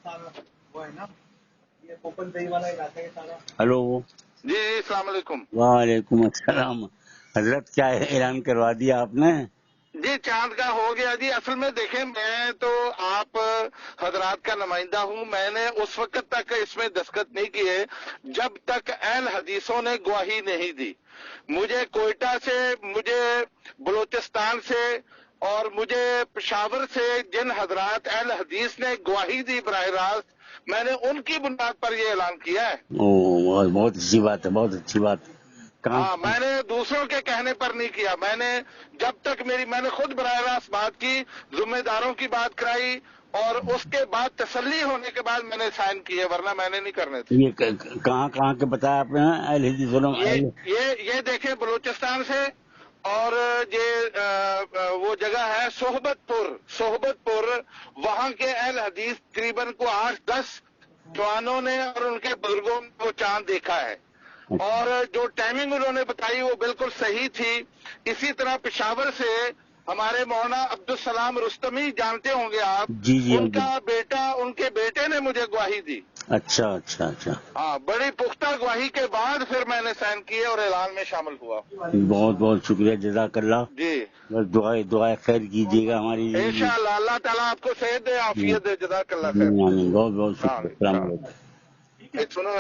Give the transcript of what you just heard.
वो है ना, ये पोपन दही वाला इलाका है सारा। हेलो। जी अस्सलाम वालेकुम। वालेकुम अस्सलाम। हजरत क्या ऐलान करवा दिया आपने? जी चांद का हो गया जी। असल में देखें, मैं तो आप हजरात का नुमाइंदा हूँ। मैंने उस वक्त तक इसमें दस्तखत नहीं किए जब तक अहल हदीसों ने गवाही नहीं दी। मुझे कोयटा से, मुझे बलूचिस्तान से और मुझे पेशावर से जिन हजरात अहल हदीस ने गवाही दी बराह रास्त, मैंने उनकी बुनियाद पर यह ऐलान किया है। ओ, बहुत अच्छी बात है, बहुत अच्छी बात। हाँ, मैंने दूसरों के कहने पर नहीं किया। मैंने जब तक मैंने खुद बराह रास्त बात की, जिम्मेदारों की बात कराई और उसके बाद तसल्ली होने के बाद मैंने साइन किए, वरना मैंने नहीं करने थे। ये कहाँ के बताया आपने? अहले हदीस ये देखें, बलूचिस्तान से, और ये वो जगह है सोहबतपुर। वहाँ के अहल हदीस तकरीबन को 8-10 जवानों ने और उनके बुजुर्गों ने वो चांद देखा है, और जो टाइमिंग उन्होंने बताई वो बिल्कुल सही थी। इसी तरह पेशावर से हमारे मौलाना अब्दुल सलाम रुस्तमी, जानते होंगे आप, जी उनका बेटा, उनके बेटे ने मुझे गवाही दी। अच्छा अच्छा अच्छा। हाँ, बड़ी पुख्ता गवाही के बाद फिर मैंने साइन किए और ऐलान में शामिल हुआ। बहुत बहुत शुक्रिया, जज़ाकल्लाह। जी, बस दुआ खैर कीजिएगा हमारी। इंशाअल्लाह अल्लाह ताला आपको सेहत दे, आफियत दे, जज़ाकल्लाह खैर। बहुत बहुत शुक्रिया। एक सुनो